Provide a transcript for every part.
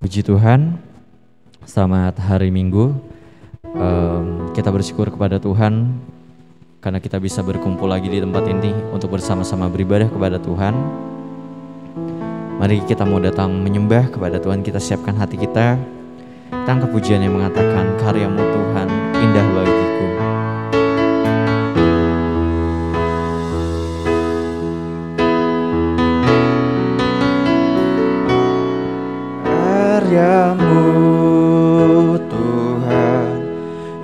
Puji Tuhan, selamat hari Minggu. Kita bersyukur kepada Tuhan karena kita bisa berkumpul lagi di tempat ini untuk bersama-sama beribadah kepada Tuhan. Mari kita mau datang menyembah kepada Tuhan, kita siapkan hati kita. Kita angkat pujian yang mengatakan, karya-Mu Tuhan indah bagiku. Karya-Mu Tuhan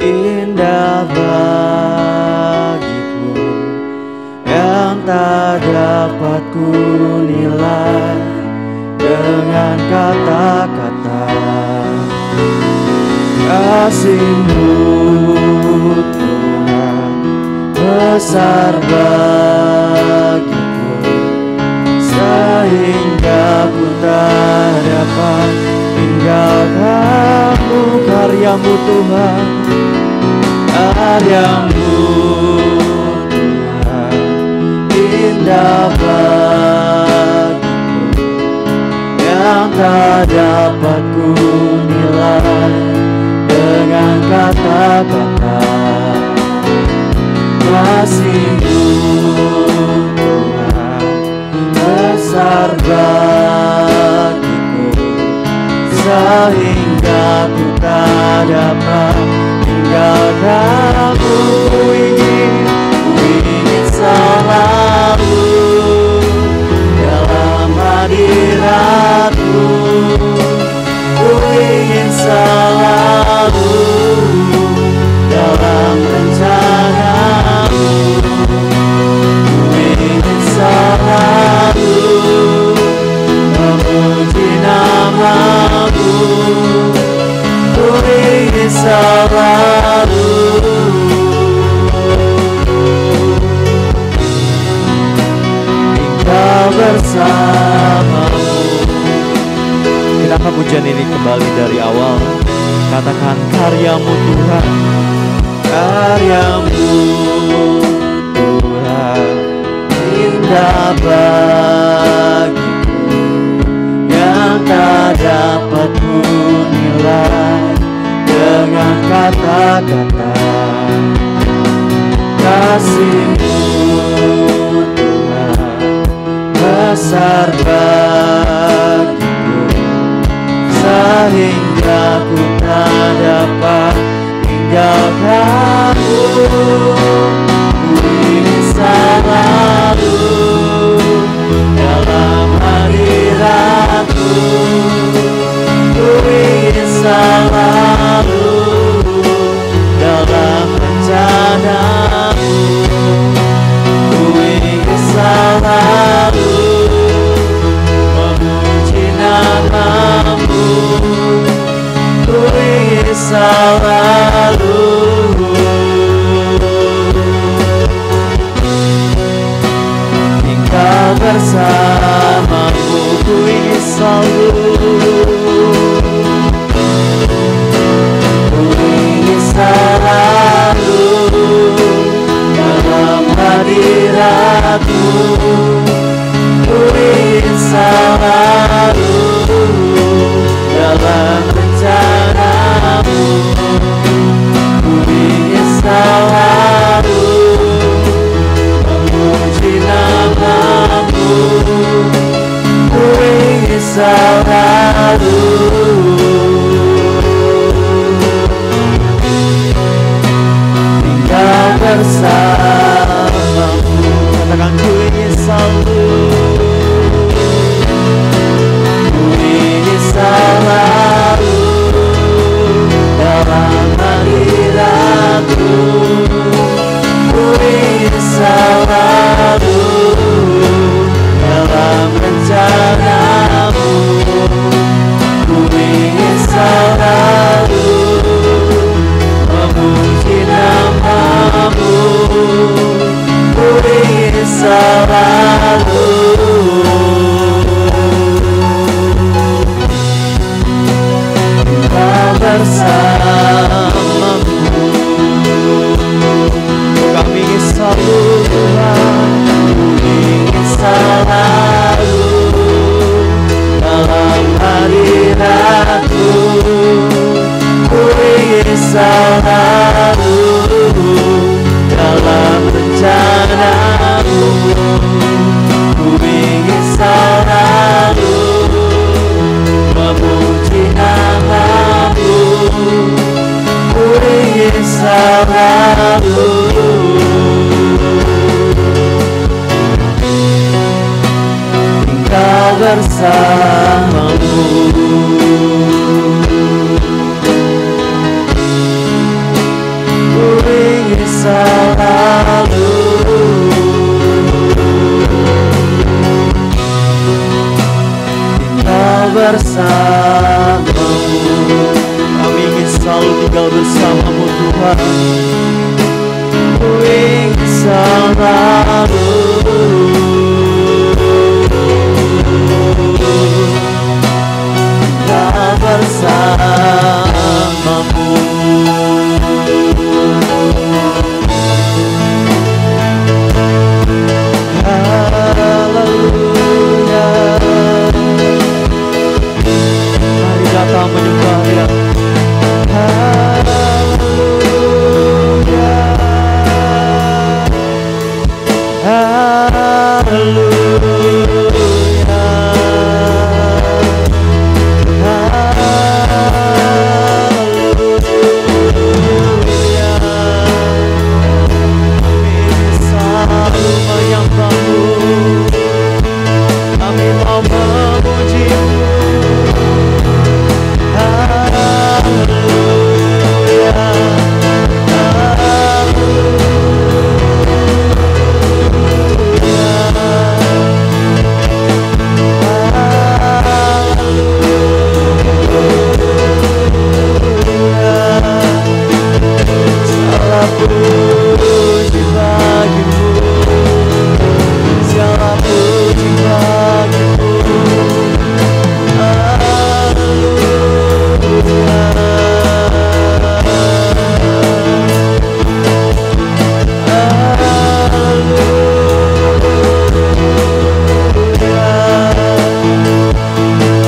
indah bagiku, yang tak dapat ku nilai dengan kata-kata. Kasih-Mu Tuhan besar bagiku, sehingga ku tak dapat tinggalkan-Mu. Karya-Mu Tuhan, karya-Mu Tuhan indah bagiku, yang tak dapat ku nilai dengan kata-kata. Kasih-Mu Tuhan besar bagiku, sehingga ku tak dapat tinggalkan-Mu. Ku ingin selalu dalam hadirat-Mu. Ku ingin selalu dalam rencana-Mu. Ku ingin selalu memuji nama-Mu. Ku ingin selalu tinggal bersama-Mu. Kita angkat pujian ini kembali dari awal. Katakan, karya-Mu Tuhan, karya-Mu Tuhan indah bagiku, yang tak dapat ku nilai dengan kata-kata. Kasih-Mu Tuhan besar bagiku, sehingga ku tak dapat tinggalkan-Mu. Ku ingin selalu dalam hadirat-Mu. Ku ingin selalu dalam rencana-Mu. Ku ingin selalu memuji nama-Mu. Ku ingin selalu tinggal bersama-Mu. Ku ingin selalu, ku ingin selalu dalam hadirat-Mu. Ku ingin selalu dalam rencana-Mu. Ku ingin selalu memuji nama-Mu. Ku ingin selalu tinggal bersama-Mu. Katakan, ku ingin selalu, ku ingin selalu dalam hadirat-Mu. Ku ingin selalu dalam rencana-Mu. Ku ingin selalu memuji nama-Mu. selalu tinggal bersamamu. Ku ingin selalu tinggal bersamamu. Kami ingin selalu tinggal bersamamu Tuhan. Ku ingin selalu tinggal bersamamu. Haleluya. Mari datang menyembah Dia. Haleluya. Haleluya. Haleluya. Kami selalu menyembahmu. Kami mau memuji-Mu. Haleluya. Segala puji bagi-Mu, segala puji bagi-Mu.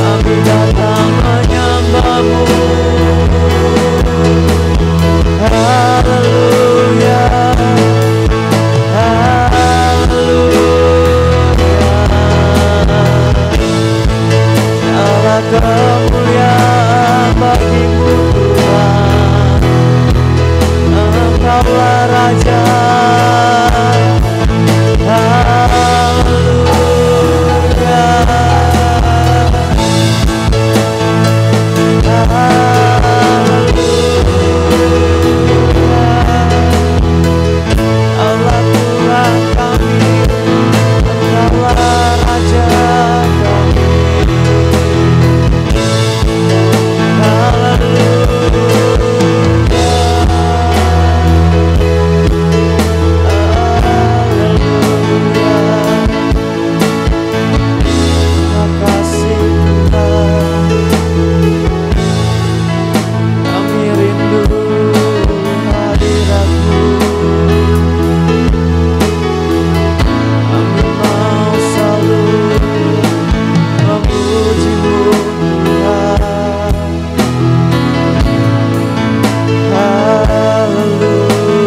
Kami datang menyembah-Mu. Haleluya. Segala kemuliaan bagi-Mu Tuhan. Engkaulah Raja. Haleluya. Allah Tuhan kami, Engkaulah Raja kami. Terima kasih Tuhan. Kami rindu hadirat-Mu. Kami mau selalu memuji-Mu Tuhan. Haleluya.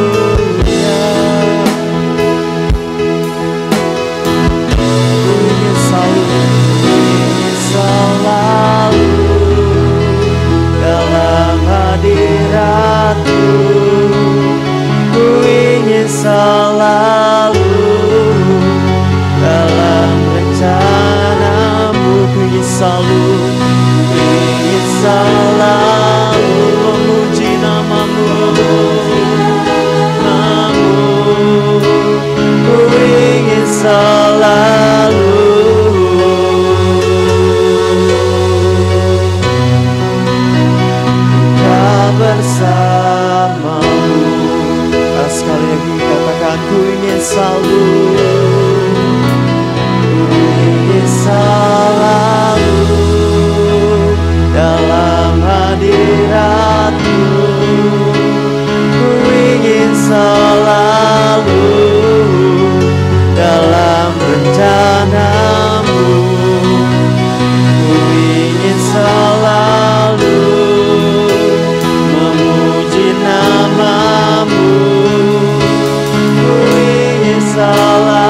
Ku ingin selalu dalam hadirat-Mu. Ku ingin selalu dalam rencana-Mu. Ku ingin selalu memuji nama-Mu. Ku ingin selalu tinggal bersama-Mu. Sekali lagi katakan, ku ingin selalu, ku ingin selalu dalam hadirat-Mu. Ku ingin selalu dalam rencana-Mu. Ku ingin selalu memuji nama-Mu. Ku ingin selalu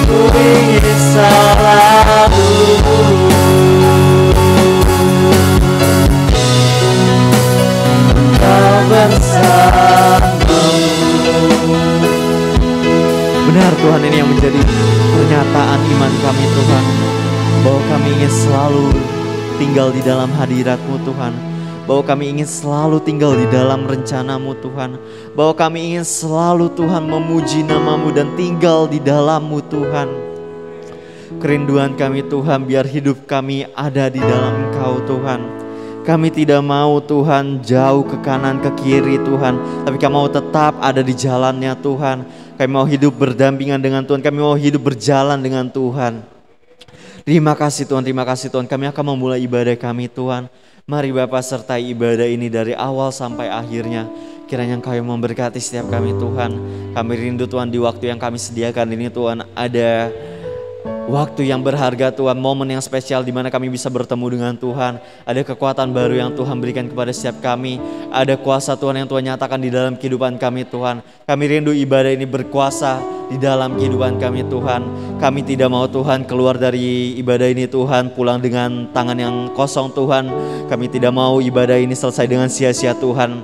ku ingin selalu kau bersamamu. Benar Tuhan, ini yang menjadi pernyataan iman kami Tuhan, bahwa kami ingin selalu tinggal di dalam hadirat-Mu Tuhan, bahwa kami ingin selalu tinggal di dalam rencana-Mu Tuhan, bahwa kami ingin selalu Tuhan memuji nama-Mu dan tinggal di dalam-Mu Tuhan. Kerinduan kami Tuhan, biar hidup kami ada di dalam Engkau Tuhan. Kami tidak mau Tuhan jauh ke kanan ke kiri Tuhan, tapi kami mau tetap ada di jalannya Tuhan. Kami mau hidup berdampingan dengan Tuhan, kami mau hidup berjalan dengan Tuhan. Terima kasih Tuhan, terima kasih Tuhan. Kami akan memulai ibadah kami Tuhan. Mari Bapa sertai ibadah ini dari awal sampai akhirnya. Kiranya Engkau yang memberkati setiap kami Tuhan. Kami rindu Tuhan di waktu yang kami sediakan ini Tuhan, ada waktu yang berharga Tuhan, momen yang spesial di mana kami bisa bertemu dengan Tuhan. Ada kekuatan baru yang Tuhan berikan kepada setiap kami. Ada kuasa Tuhan yang Tuhan nyatakan di dalam kehidupan kami Tuhan. Kami rindu ibadah ini berkuasa di dalam kehidupan kami Tuhan. Kami tidak mau Tuhan keluar dari ibadah ini Tuhan pulang dengan tangan yang kosong Tuhan. Kami tidak mau ibadah ini selesai dengan sia-sia Tuhan.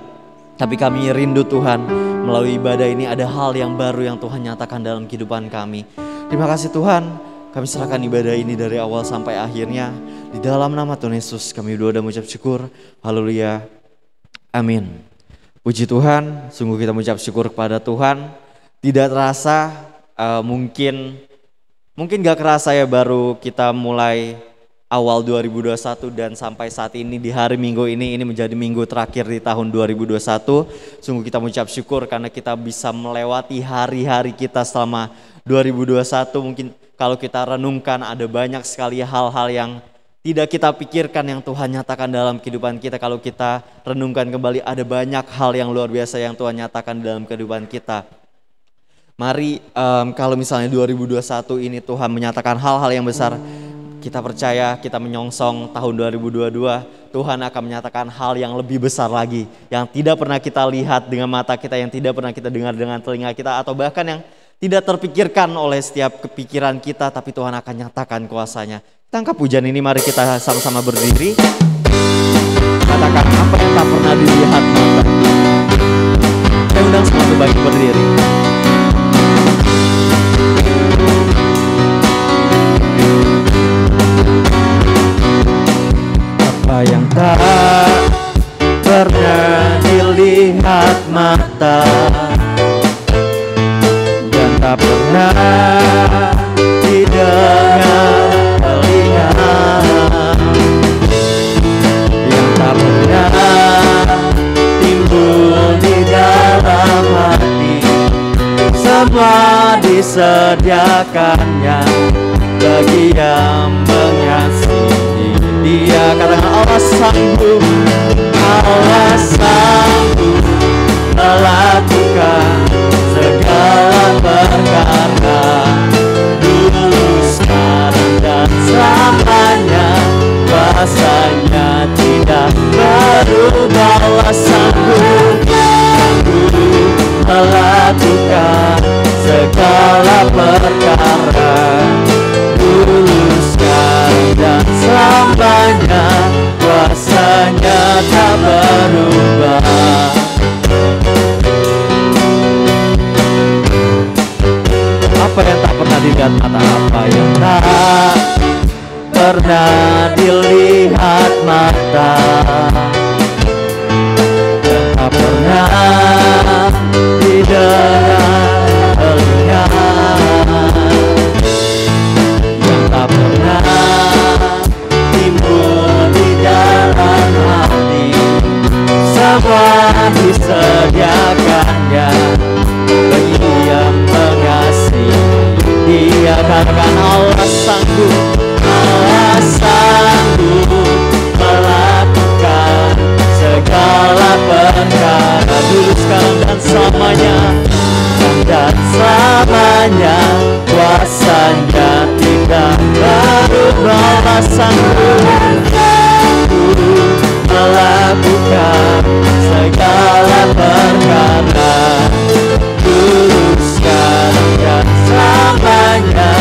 Tapi kami rindu Tuhan, melalui ibadah ini ada hal yang baru yang Tuhan nyatakan dalam kehidupan kami. Terima kasih Tuhan. Kami serahkan ibadah ini dari awal sampai akhirnya. Di dalam nama Tuhan Yesus kami berdoa dan mengucap syukur. Haleluya. Amin. Puji Tuhan, sungguh kita mengucap syukur kepada Tuhan. Tidak terasa, mungkin gak kerasa ya, baru kita mulai awal 2021 dan sampai saat ini di hari Minggu ini menjadi minggu terakhir di tahun 2021. Sungguh kita mengucap syukur karena kita bisa melewati hari-hari kita selama 2021. Mungkin kalau kita renungkan ada banyak sekali hal-hal yang tidak kita pikirkan yang Tuhan nyatakan dalam kehidupan kita. Kalau kita renungkan kembali ada banyak hal yang luar biasa yang Tuhan nyatakan dalam kehidupan kita. Mari kalau misalnya 2021 ini Tuhan menyatakan hal-hal yang besar, kita percaya, kita menyongsong tahun 2022, Tuhan akan menyatakan hal yang lebih besar lagi, yang tidak pernah kita lihat dengan mata kita, yang tidak pernah kita dengar dengan telinga kita, atau bahkan yang tidak terpikirkan oleh setiap kepikiran kita, tapi Tuhan akan nyatakan kuasanya. Kita angkat pujian ini, mari kita sama-sama berdiri. Katakan apa yang tak pernah dilihat mata. Saya undang semua bagi berdiri. Apa yang tak pernah dilihat mata, tak pernah didengar telinga, yang tak pernah timbul di dalam hati, semua disediakannya bagi yang mengasihi Dia. Katakan Allah sanggup, Allah sanggup melakukan segala perkara, dulu, sekarang, dan selamanya. Kuasanya tidak berubah. Allah sanggup melakukan segala perkara, dulu, sekarang, dan selamanya. Kuasanya tak berubah. Apa yang tak pernah dilihat mata, apa yang tak pernah dilihat mata, yang tak pernah didengar telinga, yang tak pernah timbul di dalam hati, semua disediakannya bagi yang mengasihi Dia. Katakan Allah sanggup, Allah sanggup melakukan segala perkara, dulu, sekarang, dan selamanya. Dan selamanya kuasanya tidak berubah. Allah sanggup melakukan segala perkara, dulu, sekarang, dan selamanya.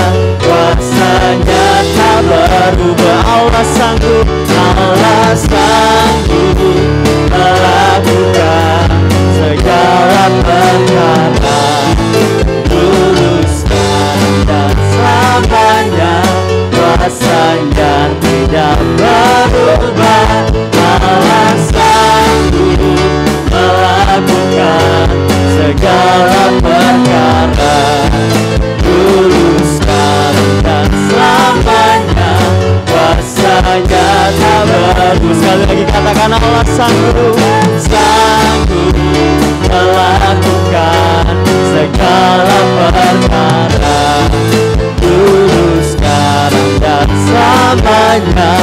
segala perkara, dulu, sekarang, dan selamanya. Kuasanya tak berubah. Sekali lagi katakan Allah sanggup, sanggup melakukan segala perkara, dulu, sekarang, dan selamanya.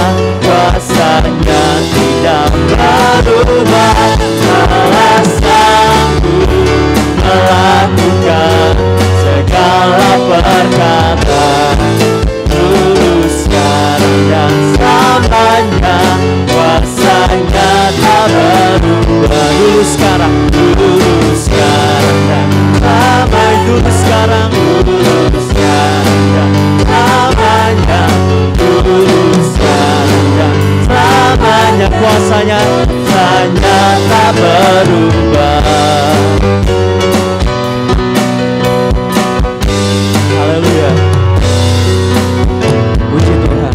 Kuasanya tidak berubah. Allah sanggup melakukan segala perkara, dulu, sekarang, dan selamanya. Kuasanya tak berubah. Dulu, sekarang, dan selamanya. Dulu, sekarang, dan selamanya. Dulu, sekarang, dan selamanya. Kuasanya tak berubah. Haleluya. Puji Tuhan.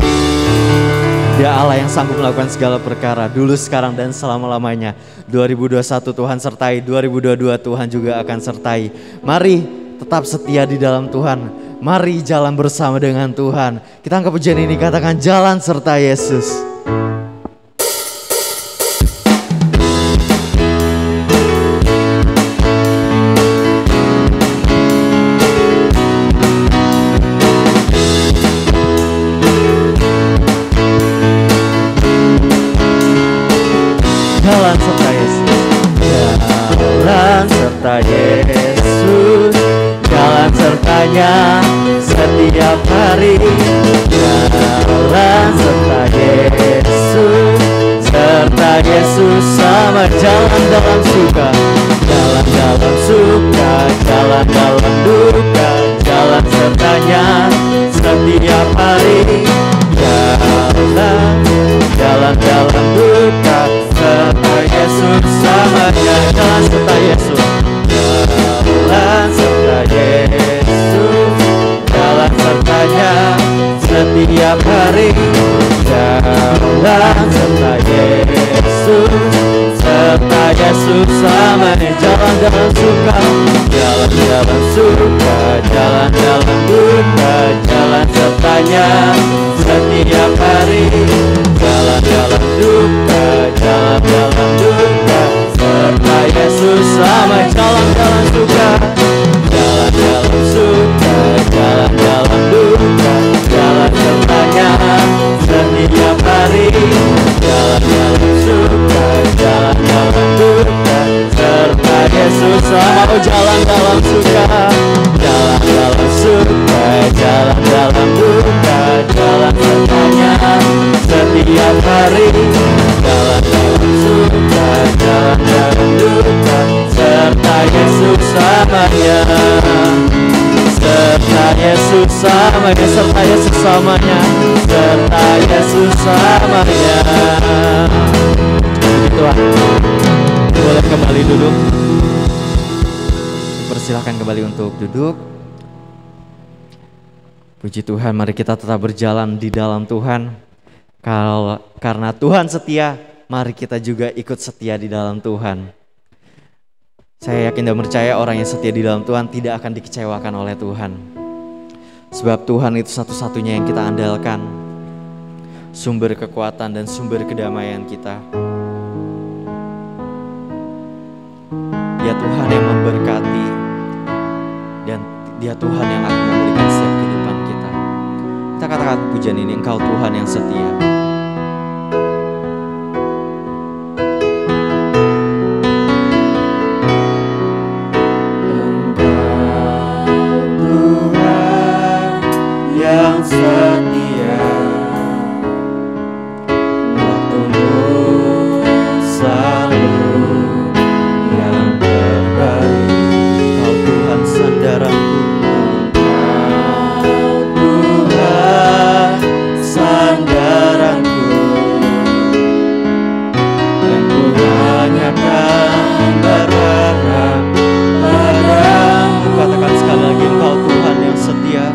Dia Allah yang sanggup melakukan segala perkara, dulu, sekarang, dan selama-lamanya. 2021 Tuhan sertai, 2022 Tuhan juga akan sertai. Mari tetap setia di dalam Tuhan. Mari jalan bersama dengan Tuhan. Kita angkat pujian ini, katakan jalan serta Yesus. Jalan serta Yesus, jalan serta Yesus, jalan sertanya setiap hari. Jalan serta Yesus, serta Yesus sama. Jalan dalam suka, jalan dalam suka, jalan dalam duka, jalan sertanya setiap hari. Jalan dalam duka, serta Yesus samanya. Jalan serta Yesus, jalan serta Yesus, jalan sertanya setiap hari. Jalan serta Yesus, serta Yesus samanya. Jalan dalam suka, jalan dalam suka, jalan dalam duka, jalan sertanya setiap hari. Jalan dalam duka, jalan dalam duka, serta Yesus sama. Jalan dalam suka, jalan dalam suka, jalan dalam duka, jalan sertanya setiap hari. Jalan dalam suka, jalan dalam duka, serta Yesus sama. Oh, jalan dalam suka, jalan dalam suka, jalan dalam duka, jalan sertanya setiap hari. Jalan dalam suka, jalan dalam duka, serta Yesus samanya. Serta Yesus samanya, serta Yesus samanya, serta Yesus samanya. Puji Tuhan. Boleh kembali duduk. Persilahkan kembali untuk duduk. Puji Tuhan, mari kita tetap berjalan di dalam Tuhan. Karena Tuhan setia, mari kita juga ikut setia di dalam Tuhan. Saya yakin dan percaya orang yang setia di dalam Tuhan tidak akan dikecewakan oleh Tuhan. Sebab Tuhan itu satu-satunya yang kita andalkan, sumber kekuatan dan sumber kedamaian kita. Dia Tuhan yang memberkati, dan Dia Tuhan yang akan memulihkan setiap kehidupan kita. Kita katakan pujian ini, Engkau Tuhan yang setia. Setia, waktumu selalu yang terbaik. Kau Tuhan sandaranku, Kau Tuhan sandaranku, dan ku hanya akan berharap padamu. Katakan sekali lagi, Engkau Tuhan yang setia.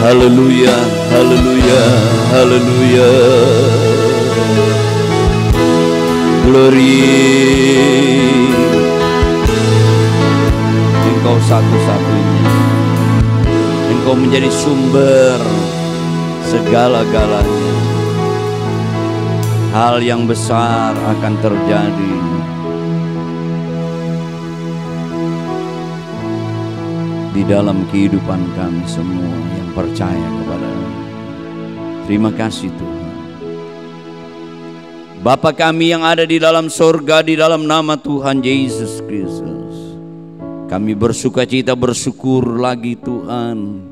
Haleluya, haleluya, haleluya. Glory. Engkau satu-satunya. Engkau menjadi sumber segala-galanya. Hal yang besar akan terjadi. Di dalam kehidupan kami semua yang percaya kepada. Terima kasih Tuhan. Bapa kami yang ada di dalam sorga, di dalam nama Tuhan Yesus Kristus, kami bersukacita bersyukur lagi Tuhan,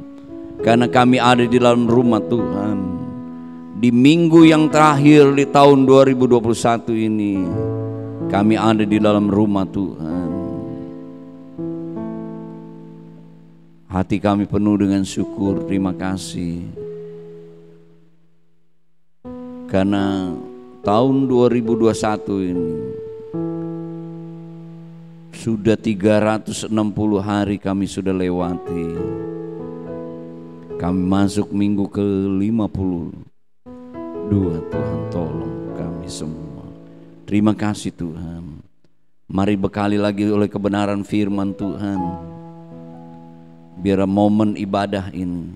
karena kami ada di dalam rumah Tuhan. Di minggu yang terakhir di tahun 2021 ini, kami ada di dalam rumah Tuhan. Hati kami penuh dengan syukur, terima kasih. Karena tahun 2021 ini sudah 360 hari kami sudah lewati. Kami masuk minggu ke-52. Tuhan tolong kami semua. Terima kasih Tuhan. Mari bekali lagi oleh kebenaran firman Tuhan. Biar momen ibadah ini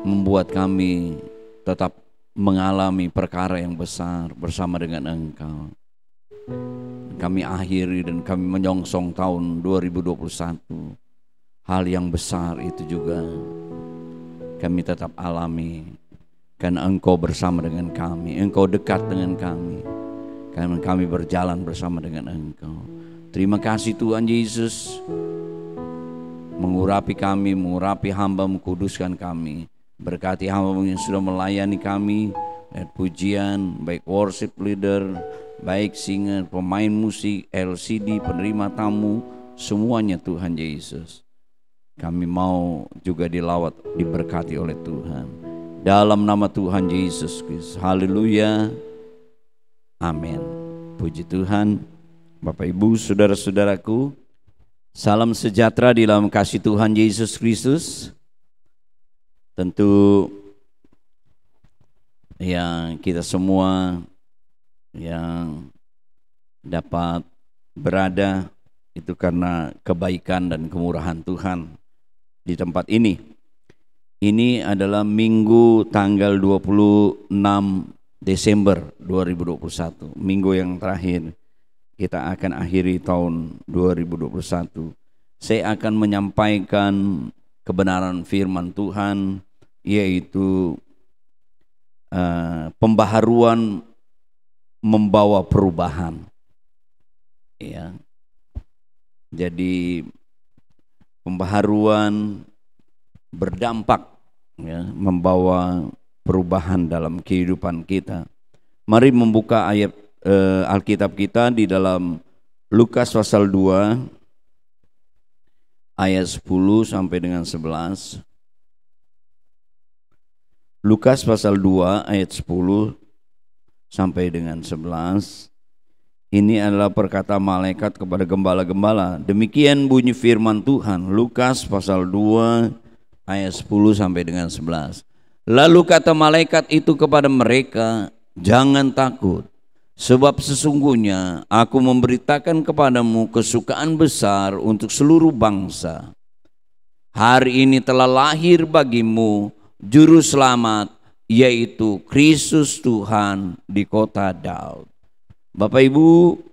membuat kami tetap mengalami perkara yang besar bersama dengan Engkau. Kami akhiri dan kami menyongsong tahun 2021. Hal yang besar itu juga kami tetap alami, karena Engkau bersama dengan kami, Engkau dekat dengan kami, karena kami berjalan bersama dengan Engkau. Terima kasih Tuhan Yesus, mengurapi kami, mengurapi hamba, mengkuduskan kami. Berkati hamba yang sudah melayani kami, baik pujian, baik worship leader, baik singer, pemain musik, LCD, penerima tamu, semuanya Tuhan Yesus. Kami mau juga dilawat, diberkati oleh Tuhan. Dalam nama Tuhan Yesus Kristus. Haleluya. Amin. Puji Tuhan. Bapak Ibu, saudara-saudaraku, salam sejahtera di dalam kasih Tuhan Yesus Kristus. Tentu yang kita semua yang dapat berada itu karena kebaikan dan kemurahan Tuhan di tempat ini. Ini adalah Minggu tanggal 26 Desember 2021, minggu yang terakhir. Kita akan akhiri tahun 2021. Saya akan menyampaikan kebenaran firman Tuhan, yaitu pembaharuan membawa perubahan. Ya. Jadi pembaharuan berdampak, ya, membawa perubahan dalam kehidupan kita. Mari membuka ayat Alkitab kita di dalam Lukas pasal 2 ayat 10 sampai dengan 11. Lukas pasal 2 ayat 10 sampai dengan 11. Ini adalah perkataan malaikat kepada gembala-gembala. Demikian bunyi firman Tuhan. Lukas pasal 2 ayat 10 sampai dengan 11. Lalu kata malaikat itu kepada mereka, jangan takut. Sebab sesungguhnya aku memberitakan kepadamu kesukaan besar untuk seluruh bangsa. Hari ini telah lahir bagimu juru selamat, yaitu Kristus Tuhan di kota Daud. Bapak Ibu,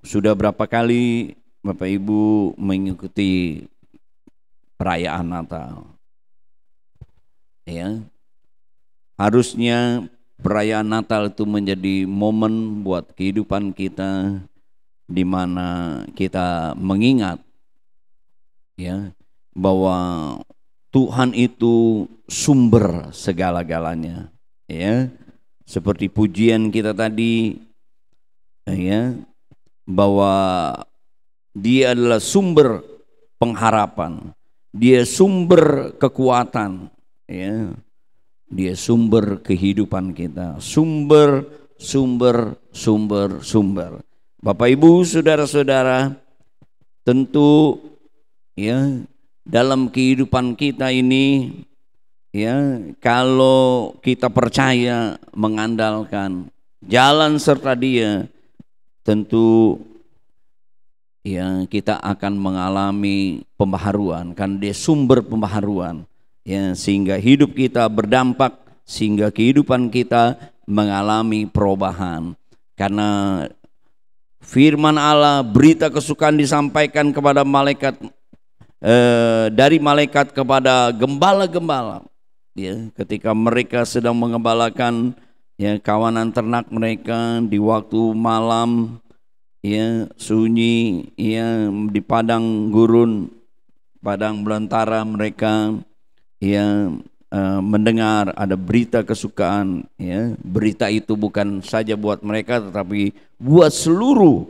sudah berapa kali Bapak Ibu mengikuti perayaan Natal? Ya. Harusnya perayaan Natal itu menjadi momen buat kehidupan kita, di mana kita mengingat, ya, bahwa Tuhan itu sumber segala-galanya, ya. Seperti pujian kita tadi, ya, bahwa Dia adalah sumber pengharapan, Dia sumber kekuatan, ya. Dia sumber kehidupan kita, sumber. Bapak Ibu, saudara-saudara, tentu ya dalam kehidupan kita ini ya, kalau kita percaya mengandalkan jalan serta Dia, tentu ya kita akan mengalami pembaharuan, kan Dia sumber pembaharuan ya, sehingga hidup kita berdampak, sehingga kehidupan kita mengalami perubahan. Karena firman Allah, berita kesukaan disampaikan kepada malaikat, dari malaikat kepada gembala-gembala ya, ketika mereka sedang mengembalakan ya kawanan ternak mereka di waktu malam ya, sunyi ya, di padang gurun, padang belantara, mereka ya mendengar ada berita kesukaan ya. Berita itu bukan saja buat mereka tetapi buat seluruh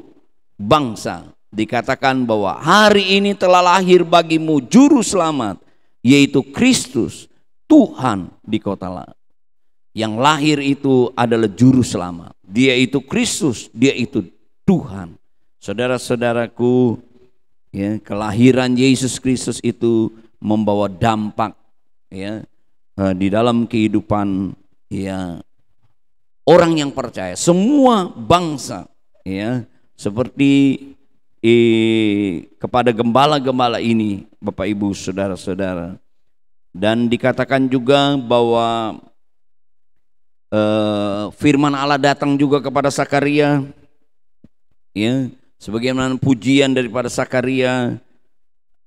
bangsa. Dikatakan bahwa hari ini telah lahir bagimu juru selamat, yaitu Kristus Tuhan di kota Allah. Yang lahir itu adalah juru selamat. Dia itu Kristus, dia itu Tuhan. Saudara-saudaraku ya, kelahiran Yesus Kristus itu membawa dampak ya di dalam kehidupan ya orang yang percaya, semua bangsa ya, seperti kepada gembala-gembala ini, Bapak Ibu Saudara-saudara. Dan dikatakan juga bahwa firman Allah datang juga kepada Sakaria ya, sebagaimana pujian daripada Sakaria.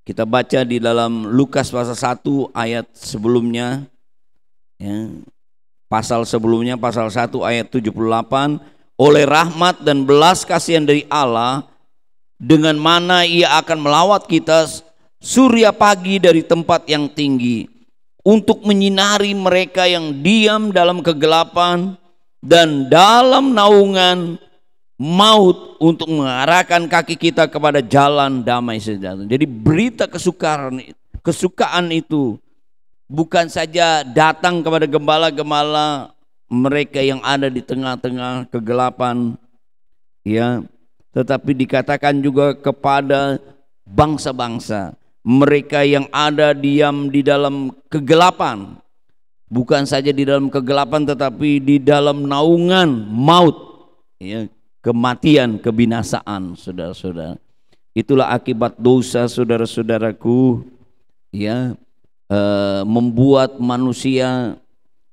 Kita baca di dalam Lukas pasal 1 ayat sebelumnya ya, pasal sebelumnya, pasal 1 ayat 78, oleh rahmat dan belas kasihan dari Allah, dengan mana Ia akan melawat kita surya pagi dari tempat yang tinggi, untuk menyinari mereka yang diam dalam kegelapan dan dalam naungan maut, untuk mengarahkan kaki kita kepada jalan damai sejahtera. Jadi berita kesukaan itu bukan saja datang kepada gembala-gembala mereka yang ada di tengah-tengah kegelapan ya, tetapi dikatakan juga kepada bangsa-bangsa, mereka yang ada diam di dalam kegelapan, bukan saja di dalam kegelapan tetapi di dalam naungan maut ya, kematian, kebinasaan, saudara-saudara. Itulah akibat dosa, saudara-saudaraku ya, membuat manusia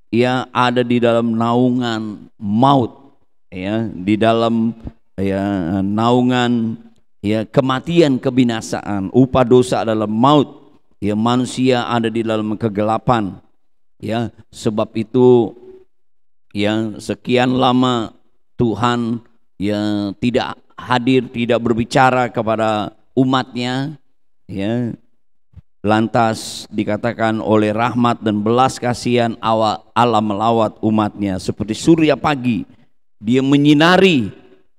ya ada di dalam naungan maut ya, di dalam ya naungan ya kematian, kebinasaan. Upah dosa adalah maut ya, manusia ada di dalam kegelapan ya. Sebab itu ya sekian lama Tuhan ya tidak hadir, tidak berbicara kepada umatnya ya. Lantas dikatakan oleh rahmat dan belas kasihan Allah melawat umatnya seperti surya pagi. Dia menyinari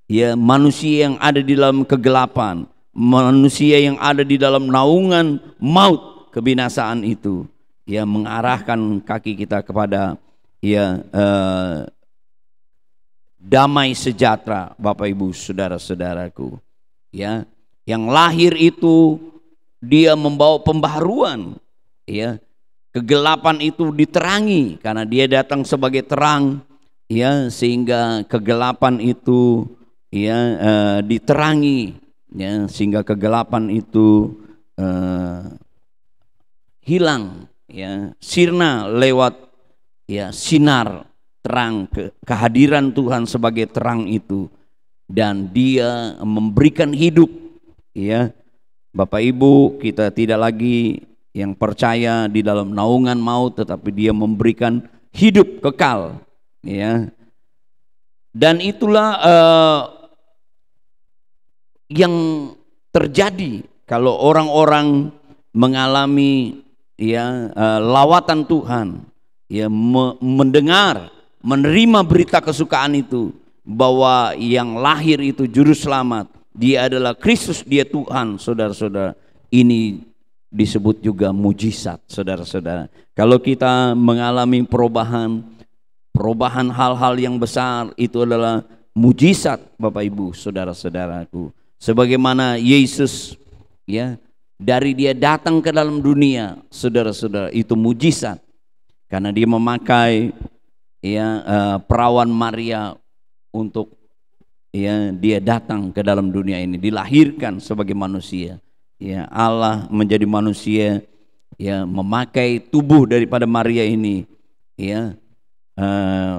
ya manusia yang ada di dalam kegelapan, manusia yang ada di dalam naungan maut, kebinasaan itu ya, mengarahkan kaki kita kepada ya damai sejahtera, Bapak Ibu Saudara-saudaraku ya. Yang lahir itu dia membawa pembaharuan ya, kegelapan itu diterangi karena dia datang sebagai terang ya, sehingga kegelapan itu ya diterangi ya, sehingga kegelapan itu hilang ya, sirna lewat ya sinar terang, kehadiran Tuhan sebagai terang itu, dan dia memberikan hidup ya. Bapak Ibu, kita tidak lagi yang percaya di dalam naungan maut, tetapi dia memberikan hidup kekal ya. Dan itulah yang terjadi kalau orang-orang mengalami ya lawatan Tuhan ya, mendengar, menerima berita kesukaan itu, bahwa yang lahir itu juru selamat, dia adalah Kristus, dia Tuhan. Saudara-saudara, ini disebut juga mujizat, saudara-saudara. Kalau kita mengalami perubahan hal-hal yang besar, itu adalah mujizat, Bapak Ibu Saudara-saudaraku. Sebagaimana Yesus ya, dari dia datang ke dalam dunia, saudara-saudara, itu mujizat. Karena dia memakai ya perawan Maria untuk ya dia datang ke dalam dunia ini, dilahirkan sebagai manusia. Ya, Allah menjadi manusia, ya, memakai tubuh daripada Maria ini, ya,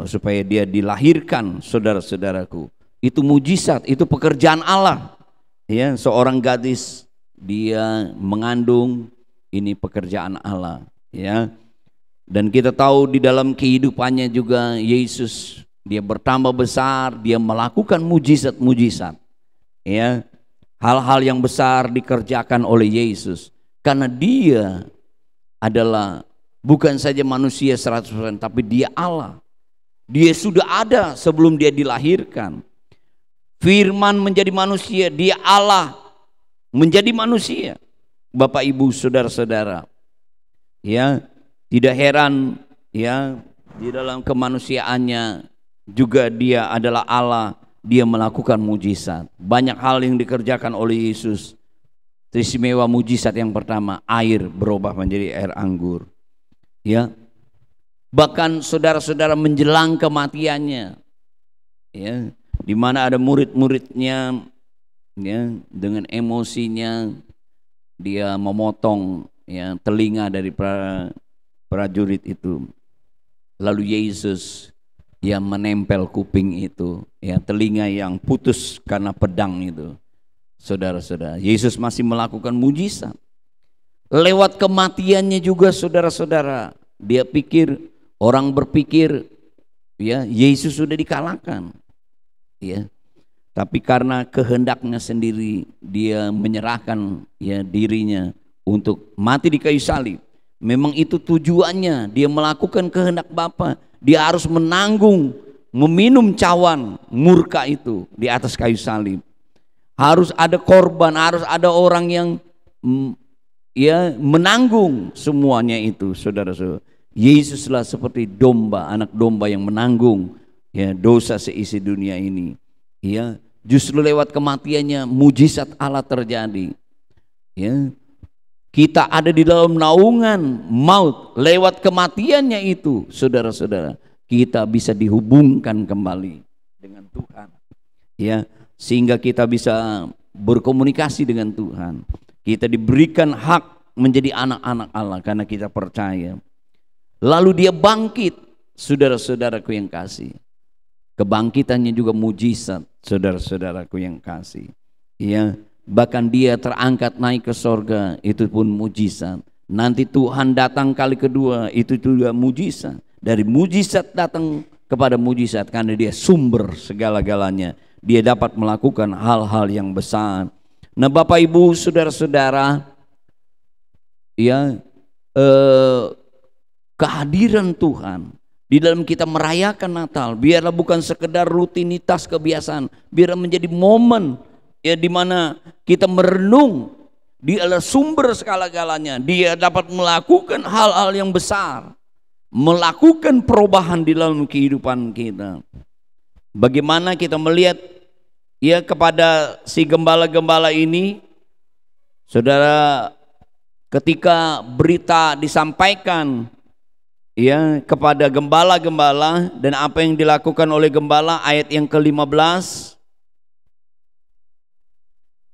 supaya dia dilahirkan, saudara-saudaraku. Itu mujizat, itu pekerjaan Allah. Ya, seorang gadis dia mengandung, ini pekerjaan Allah, ya. Dan kita tahu di dalam kehidupannya juga Yesus, dia bertambah besar, dia melakukan mujizat-mujizat, ya. Hal-hal yang besar dikerjakan oleh Yesus karena dia adalah bukan saja manusia 100%, tapi dia Allah. Dia sudah ada sebelum dia dilahirkan. Firman menjadi manusia, dia Allah menjadi manusia. Bapak Ibu saudara-saudara, ya, tidak heran ya, di dalam kemanusiaannya juga dia adalah Allah, dia melakukan mujizat. Banyak hal yang dikerjakan oleh Yesus. Istimewa mujizat yang pertama, air berubah menjadi air anggur. Ya. Bahkan saudara-saudara menjelang kematiannya, ya, di mana ada murid-muridnya, ya, dengan emosinya dia memotong ya telinga dari prajurit itu. Lalu Yesus yang menempel kuping itu, ya, telinga yang putus karena pedang itu. Saudara-saudara, Yesus masih melakukan mujizat. Lewat kematiannya juga saudara-saudara, dia pikir, orang berpikir ya Yesus sudah dikalahkan, ya. Tapi karena kehendaknya sendiri, dia menyerahkan ya dirinya untuk mati di kayu salib. Memang itu tujuannya, dia melakukan kehendak Bapa. Dia harus menanggung, meminum cawan murka itu di atas kayu salib. Harus ada korban, harus ada orang yang ya menanggung semuanya itu, saudara-saudara. Yesuslah seperti domba, anak domba yang menanggung ya dosa seisi dunia ini. Ya, justru lewat kematiannya mujizat Allah terjadi. Ya, kita ada di dalam naungan maut, lewat kematiannya itu, saudara-saudara, kita bisa dihubungkan kembali dengan Tuhan. Ya, sehingga kita bisa berkomunikasi dengan Tuhan. Kita diberikan hak menjadi anak-anak Allah karena kita percaya. Lalu dia bangkit, saudara-saudaraku yang kasih. Kebangkitannya juga mujizat, saudara-saudaraku yang kasih. Ya, bahkan dia terangkat naik ke sorga, itu pun mujizat. Nanti Tuhan datang kali kedua, itu juga mujizat. Dari mujizat datang kepada mujizat karena dia sumber segala-galanya. Dia dapat melakukan hal-hal yang besar. Nah, Bapak Ibu saudara-saudara, ya, kehadiran Tuhan di dalam kita merayakan Natal biarlah bukan sekedar rutinitas kebiasaan, biarlah menjadi momen ya di mana kita merenung dia adalah sumber segala-galanya. Dia dapat melakukan hal-hal yang besar, melakukan perubahan di dalam kehidupan kita. Bagaimana kita melihat ya kepada si gembala-gembala ini, saudara, ketika berita disampaikan ya kepada gembala-gembala dan apa yang dilakukan oleh gembala, ayat yang ke-15,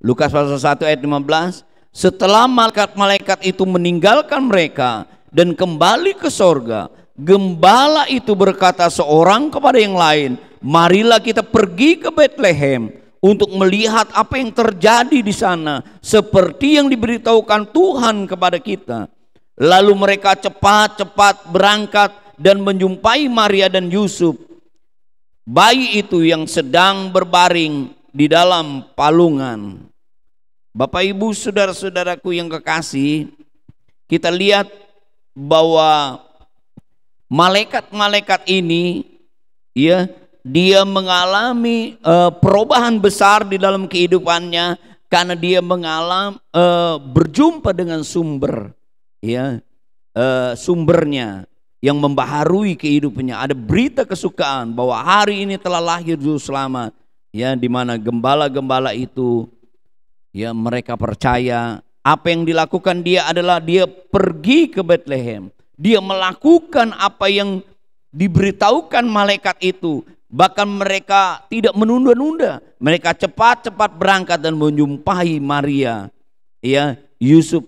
Lukas pasal 1 ayat 15, setelah malaikat-malaikat itu meninggalkan mereka dan kembali ke sorga, gembala itu berkata seorang kepada yang lain, marilah kita pergi ke Betlehem untuk melihat apa yang terjadi di sana seperti yang diberitahukan Tuhan kepada kita. Lalu mereka cepat-cepat berangkat dan menjumpai Maria dan Yusuf, bayi itu yang sedang berbaring di dalam palungan. Bapak Ibu saudara-saudaraku yang kekasih, kita lihat bahwa malaikat-malaikat ini ya, dia mengalami perubahan besar di dalam kehidupannya karena dia mengalami berjumpa dengan sumber, ya, sumbernya yang membaharui kehidupannya. Ada berita kesukaan bahwa hari ini telah lahir juru selamat, ya, di mana gembala-gembala itu Ya, mereka percaya apa yang dilakukan dia adalah dia pergi ke Bethlehem. Dia melakukan apa yang diberitahukan malaikat itu. Bahkan mereka tidak menunda-nunda. Mereka cepat-cepat berangkat dan menjumpai Maria, ya, Yusuf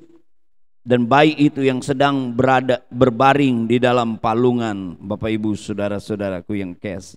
dan bayi itu yang sedang berbaring di dalam palungan. Bapak Ibu saudara-saudaraku yang kasih.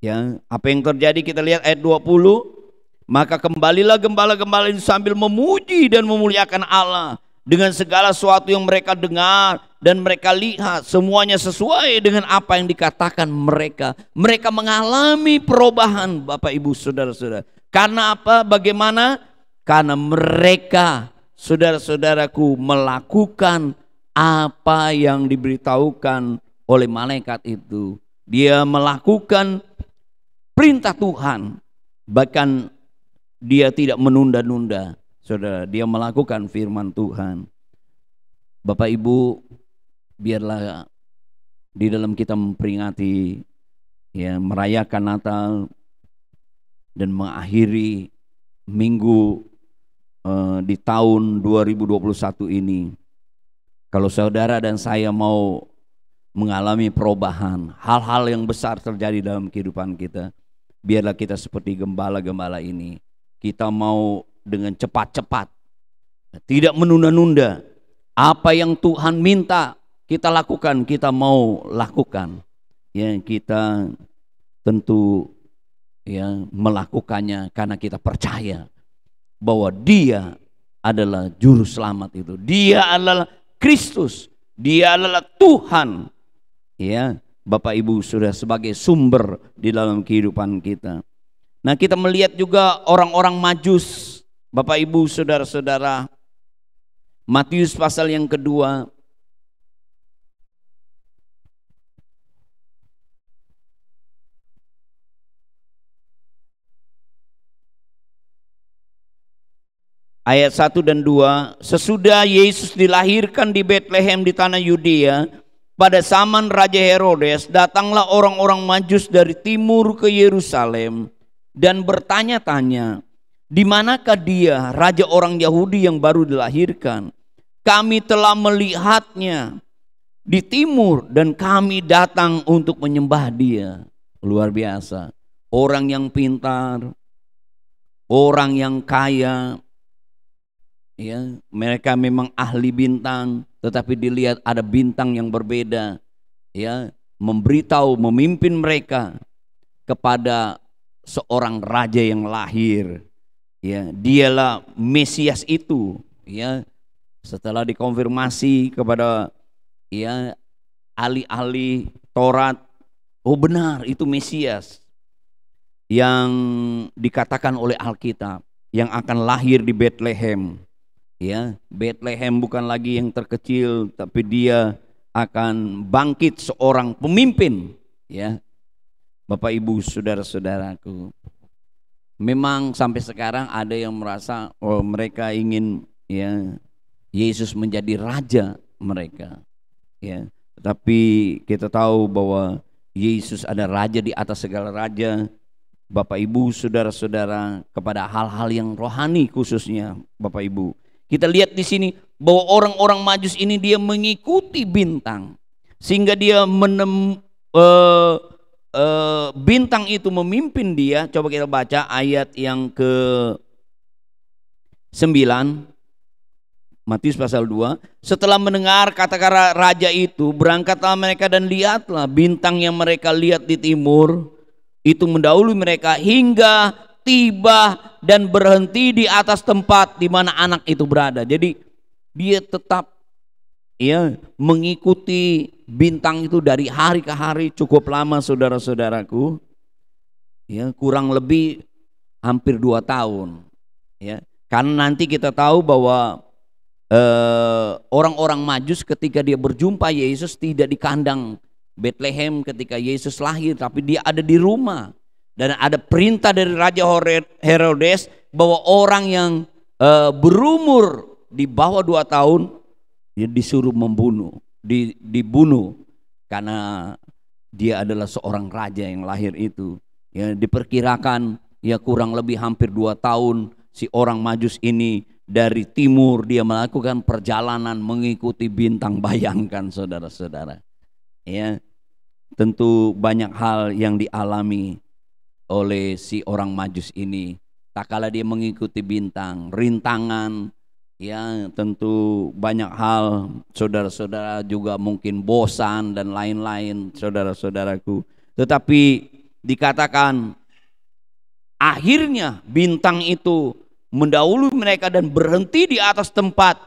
Ya, apa yang terjadi kita lihat ayat 20. Maka kembalilah gembala-gembala itu sambil memuji dan memuliakan Allah dengan segala sesuatu yang mereka dengar dan mereka lihat, semuanya sesuai dengan apa yang dikatakan mereka. Mereka mengalami perubahan, Bapak Ibu saudara-saudara. Karena apa? Bagaimana? Karena mereka, saudara-saudaraku, melakukan apa yang diberitahukan oleh malaikat itu. Dia melakukan perintah Tuhan, bahkan dia tidak menunda-nunda, saudara. Dia melakukan firman Tuhan. Bapak Ibu, biarlah di dalam kita memperingati, ya, merayakan Natal dan mengakhiri minggu di tahun 2021 ini, kalau saudara dan saya mau mengalami perubahan, hal-hal yang besar terjadi dalam kehidupan kita, biarlah kita seperti gembala-gembala ini. Kita mau dengan cepat-cepat, tidak menunda-nunda. Apa yang Tuhan minta kita lakukan, kita mau lakukan. Ya, kita tentu, ya, melakukannya karena kita percaya bahwa Dia adalah juru selamat itu. Dia adalah Kristus. Dia adalah Tuhan. Ya, Bapak Ibu sudah sebagai sumber di dalam kehidupan kita. Nah, kita melihat juga orang-orang Majus, Bapak Ibu saudara-saudara. Matius pasal yang kedua. Ayat 1 dan 2. Sesudah Yesus dilahirkan di Bethlehem di tanah Yudea, pada zaman Raja Herodes, datanglah orang-orang Majus dari timur ke Yerusalem dan bertanya-tanya, di manakah dia, raja orang Yahudi yang baru dilahirkan? Kami telah melihatnya di timur dan kami datang untuk menyembah dia. Luar biasa. Orang yang pintar, orang yang kaya, ya, mereka memang ahli bintang, tetapi dilihat ada bintang yang berbeda, ya, memberitahu, memimpin mereka kepada seorang raja yang lahir, ya, dialah Mesias itu, ya. Setelah dikonfirmasi kepada, ya, ahli-ahli Taurat, oh benar itu Mesias yang dikatakan oleh Alkitab, yang akan lahir di Bethlehem. Ya, Bethlehem bukan lagi yang terkecil, tapi dia akan bangkit seorang pemimpin, ya. Bapak Ibu saudara-saudaraku, memang sampai sekarang ada yang merasa mereka ingin, ya, Yesus menjadi raja mereka, ya. Tapi kita tahu bahwa Yesus ada raja di atas segala raja. Bapak Ibu saudara-saudara, kepada hal-hal yang rohani khususnya, Bapak Ibu. Kita lihat di sini bahwa orang-orang Majus ini dia mengikuti bintang, sehingga dia bintang itu memimpin dia. Coba kita baca ayat yang ke-9, Matius pasal 2. Setelah mendengar kata-kata raja itu, berangkatlah mereka dan lihatlah bintang yang mereka lihat di timur itu mendahului mereka hingga tiba dan berhenti di atas tempat di mana anak itu berada. Jadi dia tetap, ya, mengikuti bintang itu dari hari ke hari cukup lama, saudara-saudaraku. Ya, kurang lebih hampir 2 tahun. Ya, karena nanti kita tahu bahwa orang-orang Majus ketika dia berjumpa Yesus tidak di kandang Bethlehem ketika Yesus lahir, tapi dia ada di rumah. Dan ada perintah dari Raja Herodes bahwa orang yang berumur di bawah 2 tahun dia disuruh dibunuh karena dia adalah seorang raja yang lahir itu. Ya, diperkirakan ya kurang lebih hampir 2 tahun si orang Majus ini dari timur, dia melakukan perjalanan mengikuti bintang. Bayangkan saudara-saudara, ya, tentu banyak hal yang dialami oleh si orang Majus ini. Tak kala dia mengikuti bintang, rintangan, ya tentu banyak hal, saudara-saudara juga mungkin bosan dan lain-lain, saudara-saudaraku. Tetapi dikatakan akhirnya bintang itu mendahului mereka dan berhenti di atas tempat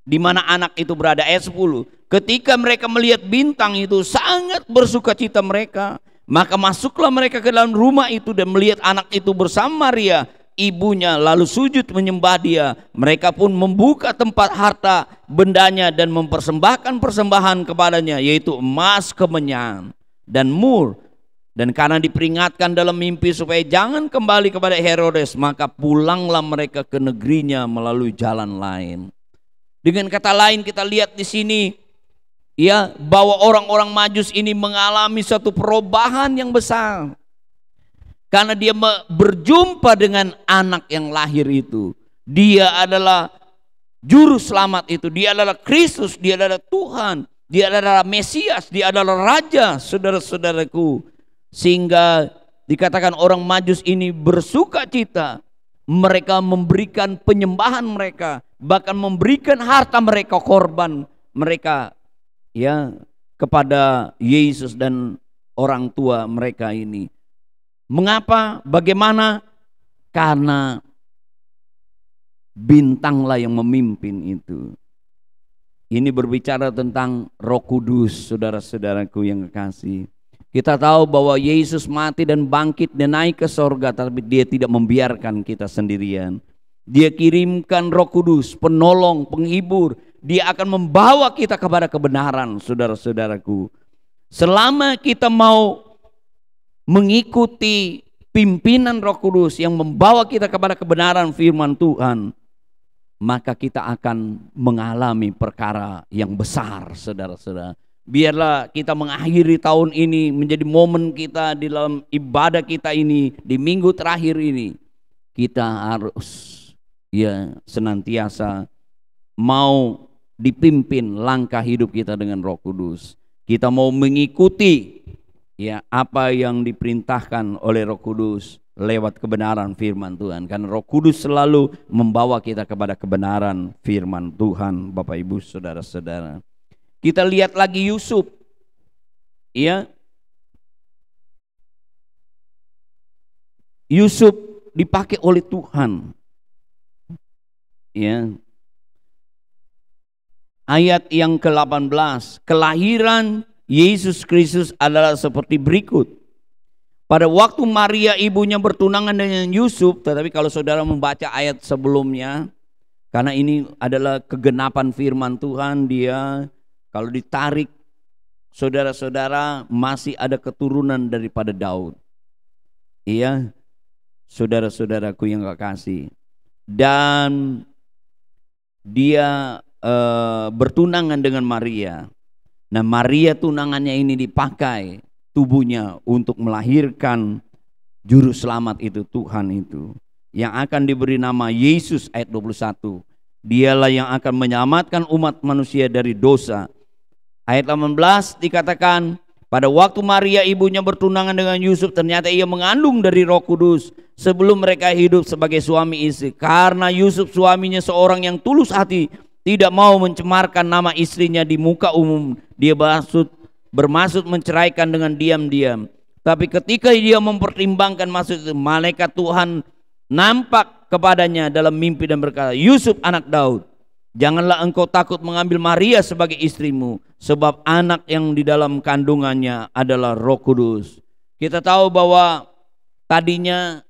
di mana anak itu berada. Ayat 10. Ketika mereka melihat bintang itu, sangat bersuka cita mereka. Maka masuklah mereka ke dalam rumah itu dan melihat anak itu bersama Maria ibunya, lalu sujud menyembah dia. Mereka pun membuka tempat harta bendanya dan mempersembahkan persembahan kepadanya, yaitu emas, kemenyan dan mur. Dan karena diperingatkan dalam mimpi supaya jangan kembali kepada Herodes, maka pulanglah mereka ke negerinya melalui jalan lain. Dengan kata lain, kita lihat di sini, ya, bahwa orang-orang Majus ini mengalami satu perubahan yang besar. Karena dia berjumpa dengan anak yang lahir itu. Dia adalah juru selamat itu. Dia adalah Kristus, dia adalah Tuhan, dia adalah Mesias, dia adalah Raja, saudara-saudaraku. Sehingga dikatakan orang Majus ini bersuka cita. Mereka memberikan penyembahan mereka, bahkan memberikan harta mereka, korban mereka, ya, kepada Yesus dan orang tua mereka ini. Mengapa? Bagaimana? Karena bintanglah yang memimpin itu. Ini berbicara tentang Roh Kudus, saudara-saudaraku yang kekasih. Kita tahu bahwa Yesus mati dan bangkit dan naik ke sorga, tapi dia tidak membiarkan kita sendirian. Dia kirimkan Roh Kudus, penolong, penghibur. Dia akan membawa kita kepada kebenaran, saudara-saudaraku. Selama kita mau mengikuti pimpinan Roh Kudus yang membawa kita kepada kebenaran firman Tuhan, maka kita akan mengalami perkara yang besar, saudara-saudara. Biarlah kita mengakhiri tahun ini menjadi momen kita di dalam ibadah kita ini, di minggu terakhir ini. Kita harus, ya, senantiasa mau dipimpin langkah hidup kita dengan Roh Kudus. Kita mau mengikuti, ya, apa yang diperintahkan oleh Roh Kudus lewat kebenaran firman Tuhan. Karena Roh Kudus selalu membawa kita kepada kebenaran firman Tuhan, Bapak Ibu, saudara-saudara. Kita lihat lagi Yusuf, ya. Yusuf dipakai oleh Tuhan, ya. Ayat yang ke-18, kelahiran Yesus Kristus adalah seperti berikut. Pada waktu Maria ibunya bertunangan dengan Yusuf, tetapi kalau saudara membaca ayat sebelumnya, karena ini adalah kegenapan firman Tuhan, dia kalau ditarik, saudara-saudara, masih ada keturunan daripada Daud. Iya, saudara-saudaraku yang kekasih. Dan dia bertunangan dengan Maria. Nah, Maria tunangannya ini dipakai tubuhnya untuk melahirkan juru selamat itu, Tuhan itu, yang akan diberi nama Yesus. Ayat 21. Dialah yang akan menyelamatkan umat manusia dari dosa. Ayat 18 dikatakan, pada waktu Maria ibunya bertunangan dengan Yusuf, ternyata ia mengandung dari Roh Kudus sebelum mereka hidup sebagai suami istri. Karena Yusuf suaminya seorang yang tulus hati, tidak mau mencemarkan nama istrinya di muka umum, dia bermaksud menceraikan dengan diam-diam. Tapi ketika dia mempertimbangkan maksud itu, malaikat Tuhan nampak kepadanya dalam mimpi dan berkata, Yusuf anak Daud, janganlah engkau takut mengambil Maria sebagai istrimu, sebab anak yang di dalam kandungannya adalah Roh Kudus. Kita tahu bahwa tadinya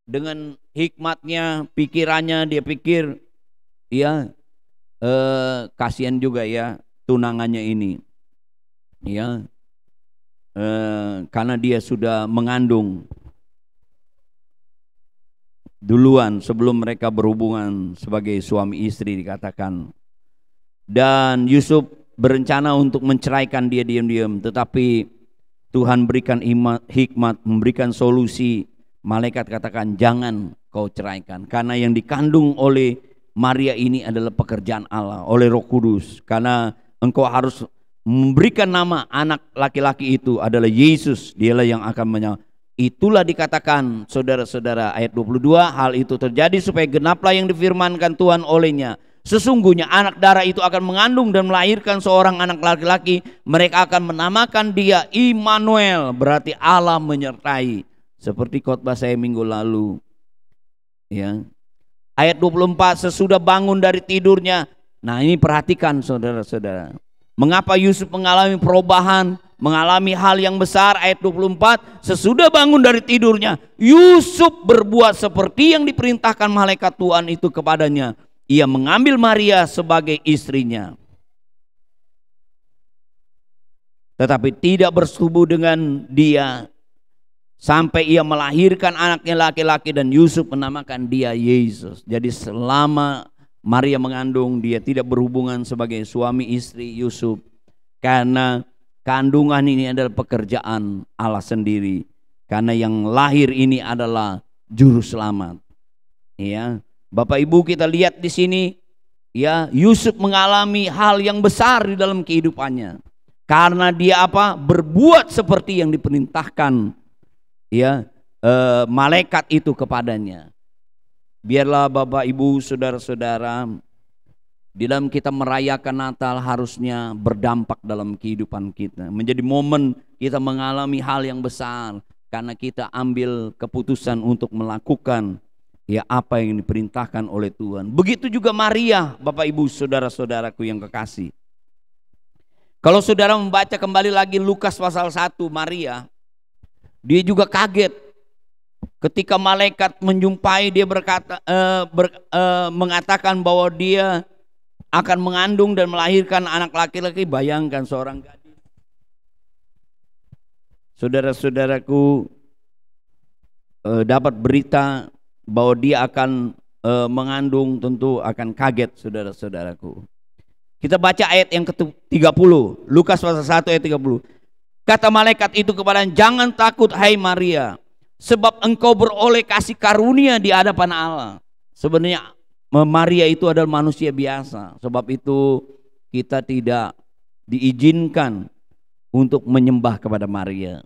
dengan hikmatnya, pikirannya, dia pikir, ya, kasihan juga ya tunangannya ini, ya, karena dia sudah mengandung duluan sebelum mereka berhubungan sebagai suami istri, dikatakan. Dan Yusuf berencana untuk menceraikan dia diam-diam, tetapi Tuhan berikan hikmat, memberikan solusi. malaikat katakan jangan kau ceraikan, karena yang dikandung oleh Maria ini adalah pekerjaan Allah oleh Roh Kudus. Karena engkau harus memberikan nama anak laki-laki itu adalah Yesus, dialah yang akan Itulah dikatakan saudara-saudara ayat 22, hal itu terjadi supaya genaplah yang difirmankan Tuhan olehnya. Sesungguhnya anak darah itu akan mengandung dan melahirkan seorang anak laki-laki. Mereka akan menamakan dia Immanuel, berarti Allah menyertai. Seperti khotbah saya minggu lalu. Ya. Ayat 24, sesudah bangun dari tidurnya. Nah ini perhatikan saudara-saudara. Mengapa Yusuf mengalami perubahan, mengalami hal yang besar? Ayat 24, sesudah bangun dari tidurnya, Yusuf berbuat seperti yang diperintahkan malaikat Tuhan itu kepadanya. Ia mengambil Maria sebagai istrinya, tetapi tidak bersetubuh dengan dia sampai ia melahirkan anaknya laki-laki, dan Yusuf menamakan dia Yesus. Jadi selama Maria mengandung, dia tidak berhubungan sebagai suami istri Yusuf, karena kandungan ini adalah pekerjaan Allah sendiri. Karena yang lahir ini adalah juru selamat. Ya, Bapak Ibu, kita lihat di sini, ya, Yusuf mengalami hal yang besar di dalam kehidupannya. Karena dia apa? Berbuat seperti yang diperintahkan, ya, malaikat itu kepadanya. Biarlah Bapak Ibu saudara-saudara, di dalam kita merayakan Natal harusnya berdampak dalam kehidupan kita. Menjadi momen kita mengalami hal yang besar karena kita ambil keputusan untuk melakukan ya apa yang diperintahkan oleh Tuhan. Begitu juga Maria, Bapak Ibu saudara-saudaraku yang kekasih. Kalau saudara membaca kembali lagi Lukas pasal 1, Maria, dia juga kaget. Ketika malaikat menjumpai, dia mengatakan bahwa dia akan mengandung dan melahirkan anak laki-laki. Bayangkan seorang gadis. Saudara-saudaraku dapat berita bahwa dia akan mengandung, tentu akan kaget saudara-saudaraku. Kita baca ayat yang ke-30, Lukas pasal 1 ayat 30. Kata malaikat itu kepadanya, jangan takut hai Maria, sebab engkau beroleh kasih karunia di hadapan Allah. Sebenarnya Maria itu adalah manusia biasa. Sebab itu kita tidak diizinkan untuk menyembah kepada Maria,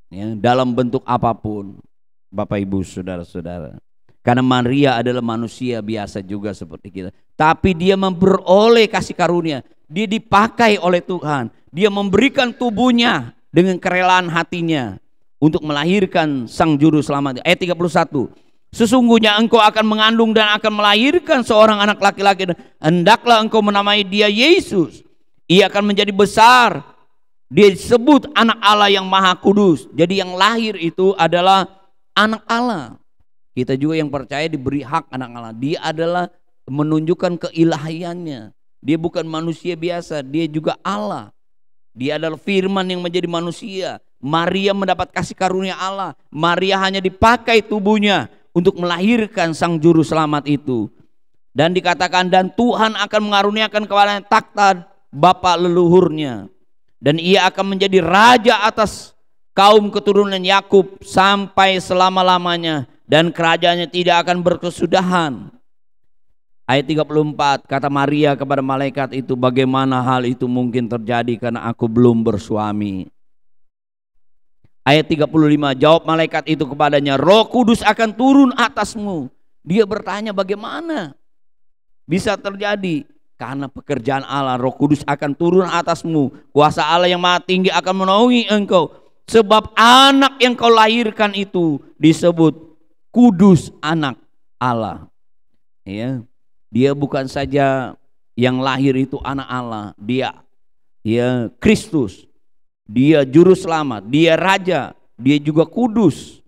ya, dalam bentuk apapun, Bapak Ibu saudara-saudara. Karena Maria adalah manusia biasa juga seperti kita. Tapi dia memperoleh kasih karunia. Dia dipakai oleh Tuhan. Dia memberikan tubuhnya dengan kerelaan hatinya untuk melahirkan sang juru selamat. Ayat 31. Sesungguhnya engkau akan mengandung dan akan melahirkan seorang anak laki-laki, dan hendaklah engkau menamai dia Yesus. Ia akan menjadi besar. Dia disebut anak Allah yang maha kudus. Jadi yang lahir itu adalah anak Allah. Kita juga yang percaya diberi hak anak Allah. Dia adalah menunjukkan keilahiannya. Dia bukan manusia biasa, dia juga Allah. Dia adalah firman yang menjadi manusia. Maria mendapat kasih karunia Allah. Maria hanya dipakai tubuhnya untuk melahirkan sang juru selamat itu. Dan dikatakan, dan Tuhan akan mengaruniakan kepadanya takhta bapa leluhurnya, dan ia akan menjadi raja atas kaum keturunan Yakub sampai selama-lamanya, dan kerajaannya tidak akan berkesudahan. Ayat 34, kata Maria kepada malaikat itu, bagaimana hal itu mungkin terjadi karena aku belum bersuami. Ayat 35, jawab malaikat itu kepadanya, Roh Kudus akan turun atasmu. Dia bertanya, bagaimana bisa terjadi? Karena pekerjaan Allah, Roh Kudus akan turun atasmu. Kuasa Allah yang maha tinggi akan menaungi engkau. Sebab anak yang kau lahirkan itu disebut kudus, anak Allah. Ya. Dia bukan saja yang lahir itu anak Allah, dia Kristus, dia juru selamat, dia raja, dia juga kudus.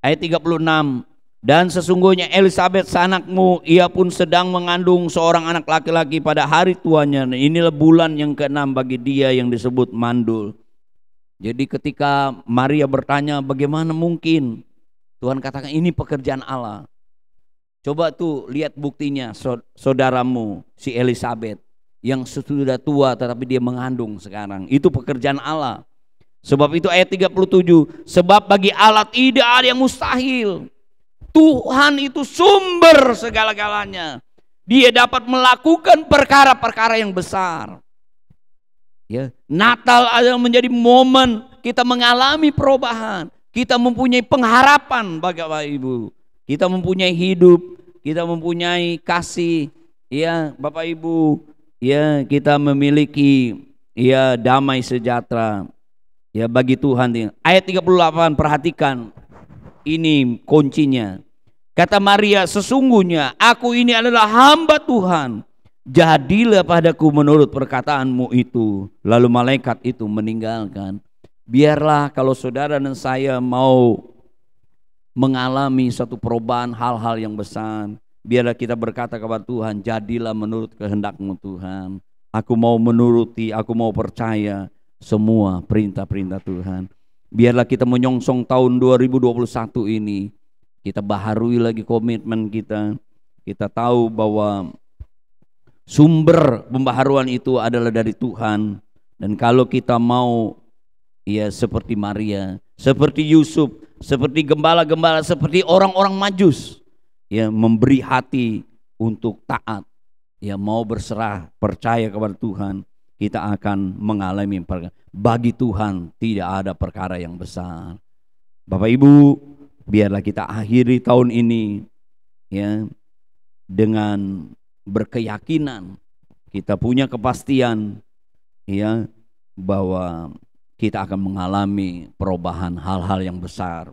Ayat 36, dan sesungguhnya Elisabet sanakmu, ia pun sedang mengandung seorang anak laki-laki pada hari tuanya. Inilah bulan yang ke-6 bagi dia yang disebut mandul. Jadi ketika Maria bertanya bagaimana mungkin, Tuhan katakan ini pekerjaan Allah. Coba tuh lihat buktinya, saudaramu si Elisabet yang sudah tua tetapi dia mengandung sekarang. Itu pekerjaan Allah. Sebab itu ayat 37, sebab bagi Allah tidak ada yang mustahil. Tuhan itu sumber segala-galanya. Dia dapat melakukan perkara-perkara yang besar. Ya, Natal adalah menjadi momen kita mengalami perubahan. Kita mempunyai pengharapan Bapak Ibu. Kita mempunyai hidup, kita mempunyai kasih, ya Bapak Ibu. Ya, kita memiliki ya damai sejahtera. Ya bagi Tuhan. Ayat 38 perhatikan. Ini kuncinya. Kata Maria, sesungguhnya aku ini adalah hamba Tuhan. Jadilah padaku menurut perkataanmu itu. Lalu malaikat itu meninggalkan. Biarlah kalau saudara dan saya mau mengalami satu perubahan hal-hal yang besar, biarlah kita berkata kepada Tuhan, jadilah menurut kehendak-Mu Tuhan. Aku mau menuruti, aku mau percaya semua perintah-perintah Tuhan. Biarlah kita menyongsong tahun 2021 ini. Kita baharui lagi komitmen kita. Kita tahu bahwa sumber pembaharuan itu adalah dari Tuhan. Dan kalau kita mau ya seperti Maria, seperti Yusuf, seperti gembala-gembala, seperti orang-orang Majus, ya memberi hati untuk taat, ya mau berserah, percaya kepada Tuhan, kita akan mengalami perkara. Bagi Tuhan tidak ada perkara yang besar. Bapak Ibu, biarlah kita akhiri tahun ini ya dengan berkeyakinan, kita punya kepastian ya bahwa kita akan mengalami perubahan hal-hal yang besar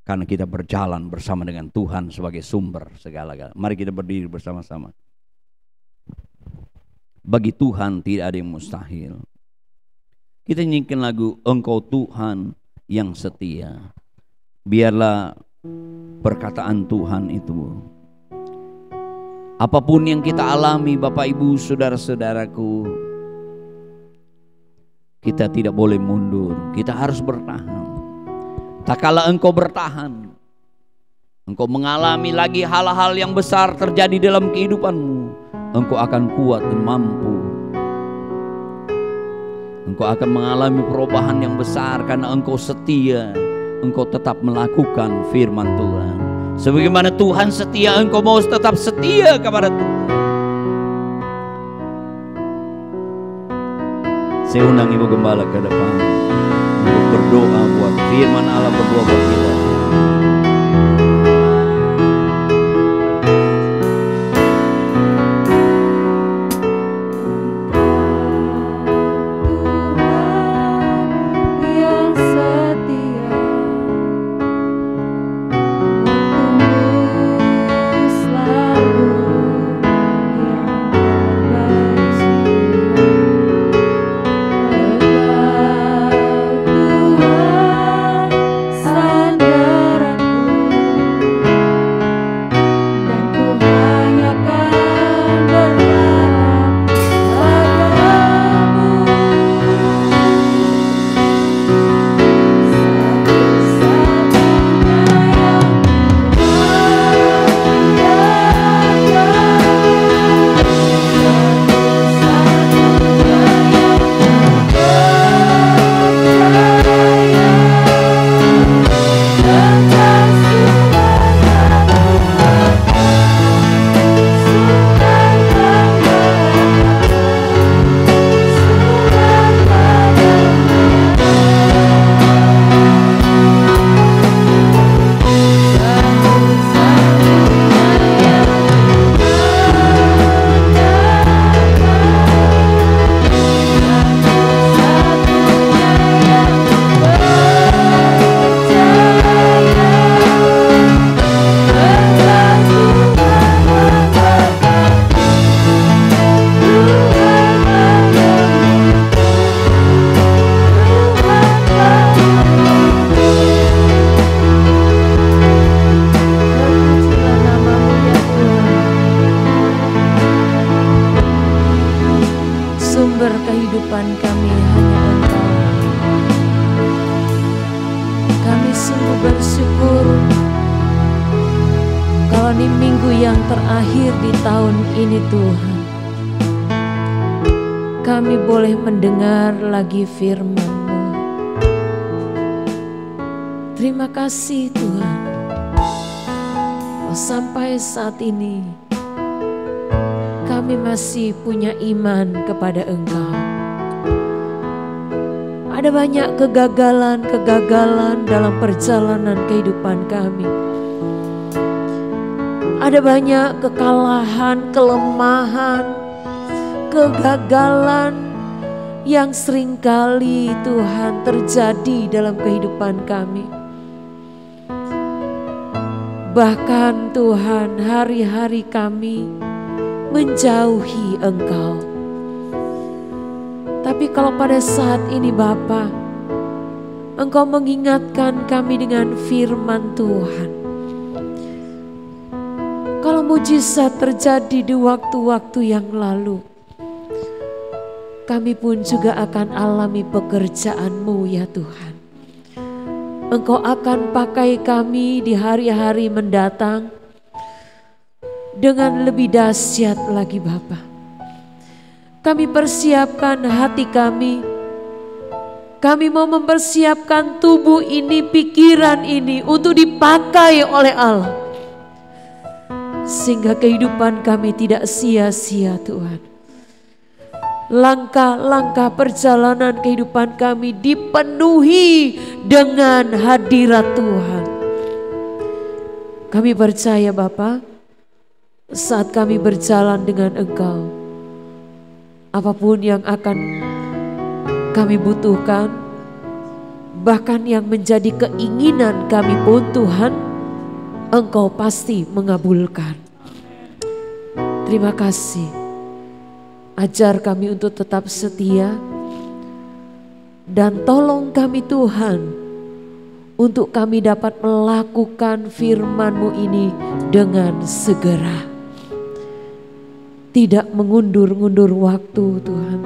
karena kita berjalan bersama dengan Tuhan sebagai sumber segala-galanya. Mari kita berdiri bersama-sama. Bagi Tuhan tidak ada yang mustahil. Kita nyanyikan lagu Engkau Tuhan yang setia. Biarlah perkataan Tuhan itu, apapun yang kita alami Bapak Ibu saudara-saudaraku, kita tidak boleh mundur, kita harus bertahan. Tak kala engkau bertahan, engkau mengalami lagi hal-hal yang besar terjadi dalam kehidupanmu, engkau akan kuat dan mampu. Engkau akan mengalami perubahan yang besar karena engkau setia, engkau tetap melakukan firman Tuhan. Sebagaimana Tuhan setia, engkau mau tetap setia kepada Tuhan. Saya undang Ibu Gembala ke depan untuk berdoa buat firman Allah, berdoa buat kita. Terakhir di tahun ini Tuhan, kami boleh mendengar lagi firman-Mu. Terima kasih Tuhan, sampai saat ini kami masih punya iman kepada Engkau. Ada banyak kegagalan-kegagalan dalam perjalanan kehidupan kami. Ada banyak kekalahan, kelemahan, kegagalan yang seringkali Tuhan terjadi dalam kehidupan kami. Bahkan Tuhan, hari-hari kami menjauhi Engkau. Tapi kalau pada saat ini Bapa, Engkau mengingatkan kami dengan firman Tuhan. Kalau mujizat terjadi di waktu-waktu yang lalu, kami pun juga akan alami pekerjaan-Mu ya Tuhan. Engkau akan pakai kami di hari-hari mendatang dengan lebih dahsyat lagi Bapa. Kami persiapkan hati kami. Kami mau mempersiapkan tubuh ini, pikiran ini untuk dipakai oleh Allah. Sehingga kehidupan kami tidak sia-sia Tuhan. Langkah-langkah perjalanan kehidupan kami dipenuhi dengan hadirat Tuhan. Kami percaya Bapa, saat kami berjalan dengan Engkau, apapun yang akan kami butuhkan, bahkan yang menjadi keinginan kami pun Tuhan, Engkau pasti mengabulkan. Terima kasih. Ajar kami untuk tetap setia, dan tolong kami Tuhan untuk kami dapat melakukan firman-Mu ini dengan segera. Tidak mengundur-undur waktu Tuhan.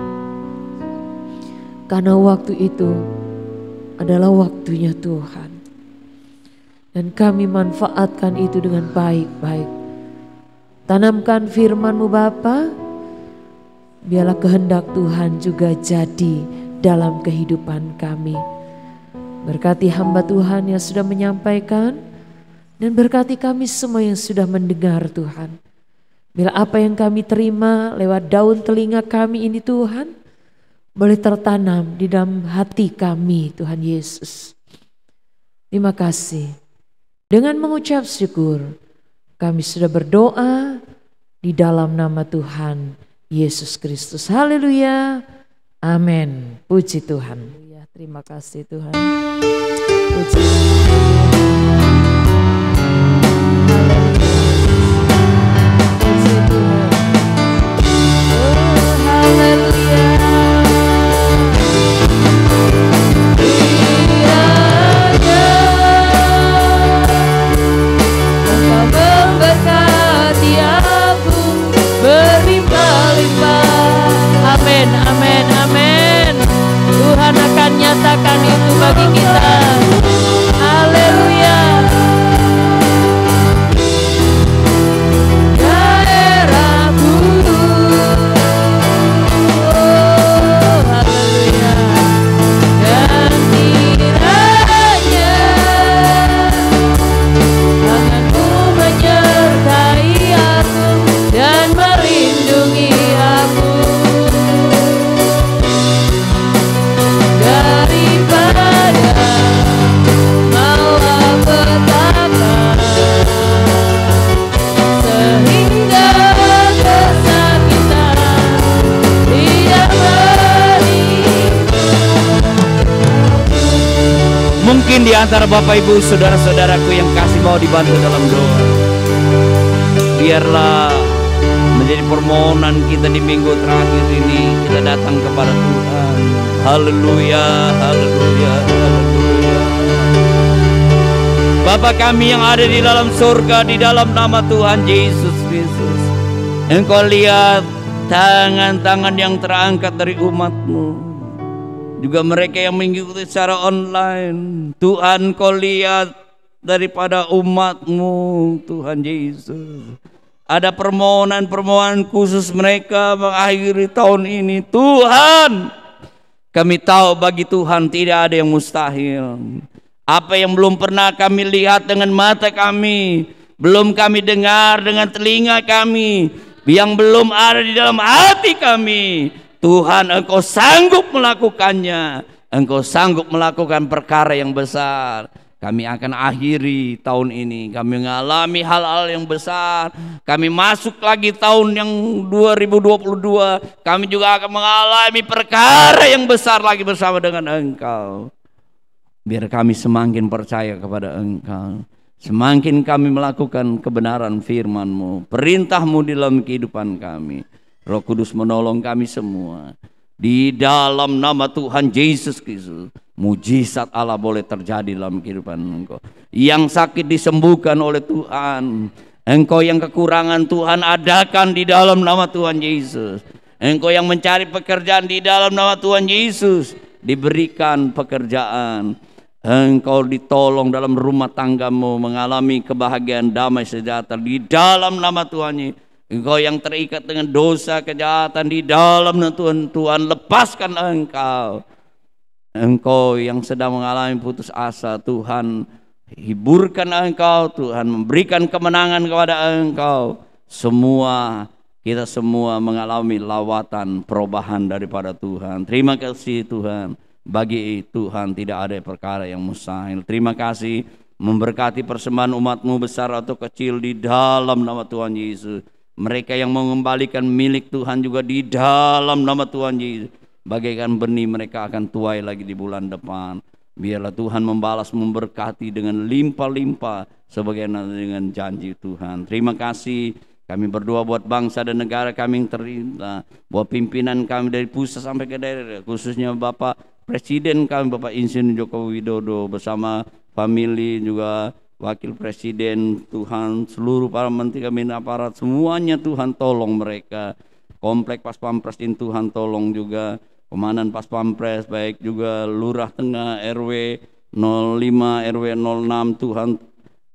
Karena waktu itu adalah waktunya Tuhan. Dan kami manfaatkan itu dengan baik-baik. Tanamkan firman-Mu Bapa, biarlah kehendak Tuhan juga jadi dalam kehidupan kami. Berkati hamba Tuhan yang sudah menyampaikan, dan berkati kami semua yang sudah mendengar Tuhan. Bila apa yang kami terima lewat daun telinga kami ini Tuhan, boleh tertanam di dalam hati kami Tuhan Yesus. Terima kasih. Dengan mengucap syukur, kami sudah berdoa di dalam nama Tuhan Yesus Kristus. Haleluya. Amin. Puji Tuhan. Terima kasih Tuhan. Puji Tuhan. Tuhan akan nyatakan itu bagi kita. Haleluya. Daerahku, oh, haleluya. Dan kiranya tanganmu menyertai aku dan melindungi aku. Mungkin di antara Bapak Ibu saudara-saudaraku yang kasih mau dibantu dalam doa. Biarlah menjadi permohonan kita di minggu terakhir ini, kita datang kepada Tuhan. Haleluya, haleluya, haleluya. Bapa kami yang ada di dalam surga, di dalam nama Tuhan Yesus Kristus, Engkau lihat tangan-tangan yang terangkat dari umat-Mu, juga mereka yang mengikuti secara online. Tuhan, Kau lihat daripada umat-Mu Tuhan Yesus. Ada permohonan-permohonan khusus mereka mengakhiri tahun ini. Tuhan, kami tahu bagi Tuhan tidak ada yang mustahil. Apa yang belum pernah kami lihat dengan mata kami, belum kami dengar dengan telinga kami, yang belum ada di dalam hati kami, Tuhan Engkau sanggup melakukannya. Engkau sanggup melakukan perkara yang besar. Kami akan akhiri tahun ini, kami mengalami hal-hal yang besar. Kami masuk lagi tahun yang 2022, kami juga akan mengalami perkara yang besar lagi bersama dengan Engkau. Biar kami semakin percaya kepada Engkau, semakin kami melakukan kebenaran firman-Mu, perintah-Mu di dalam kehidupan kami. Roh Kudus menolong kami semua. Di dalam nama Tuhan Yesus Kristus, mujizat Allah boleh terjadi dalam kehidupan Engkau. Yang sakit disembuhkan oleh Tuhan. Engkau yang kekurangan, Tuhan adakan di dalam nama Tuhan Yesus. Engkau yang mencari pekerjaan, di dalam nama Tuhan Yesus diberikan pekerjaan. Engkau ditolong dalam rumah tanggamu, mengalami kebahagiaan, damai, sejahtera di dalam nama Tuhan Yesus. Engkau yang terikat dengan dosa, kejahatan, di dalam nama Tuhan, Tuhan lepaskan engkau. Engkau yang sedang mengalami putus asa, Tuhan hiburkan engkau, Tuhan memberikan kemenangan kepada engkau. Kita semua mengalami lawatan perubahan daripada Tuhan. Terima kasih Tuhan. Bagi Tuhan tidak ada perkara yang mustahil. Terima kasih memberkati persembahan umat-Mu besar atau kecil di dalam nama Tuhan Yesus. Mereka yang mengembalikan milik Tuhan juga di dalam nama Tuhan Yesus. Bagaikan benih mereka akan tuai lagi di bulan depan. Biarlah Tuhan membalas, memberkati dengan limpah-limpah sebagaimana dengan janji Tuhan. Terima kasih. Kami berdoa buat bangsa dan negara kami yang tercinta, buat pimpinan kami dari pusat sampai ke daerah, khususnya Bapak Presiden kami, Bapak Insinyur Joko Widodo bersama famili, juga Wakil Presiden, Tuhan seluruh para menteri kami, aparat semuanya Tuhan tolong mereka. Komplek Pas Pampres ini Tuhan tolong juga, Komandan Pas Pampres, baik juga Lurah Tengah, RW 05, RW 06, Tuhan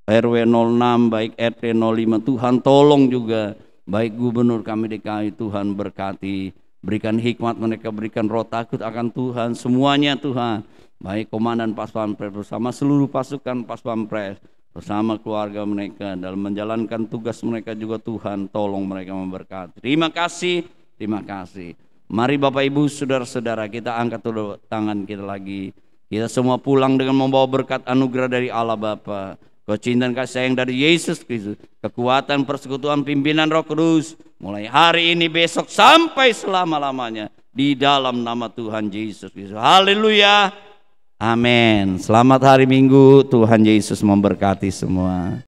RW 06, baik RT 05, Tuhan tolong juga. Baik Gubernur kami DKI, Tuhan berkati, berikan hikmat mereka, berikan roh takut akan Tuhan, semuanya Tuhan. Baik Komandan Pas Pampres bersama seluruh pasukan Pas Pampres, bersama keluarga mereka dalam menjalankan tugas mereka juga, Tuhan tolong mereka, memberkati. Terima kasih, terima kasih. Mari Bapak Ibu saudara-saudara, kita angkat dulu tangan kita lagi. Kita semua pulang dengan membawa berkat anugerah dari Allah Bapa, kecintaan kasih sayang dari Yesus Kristus, kekuatan persekutuan pimpinan Roh Kudus, mulai hari ini, besok, sampai selama-lamanya, di dalam nama Tuhan Yesus Kristus. Haleluya. Amin. Selamat hari Minggu. Tuhan Yesus memberkati semua.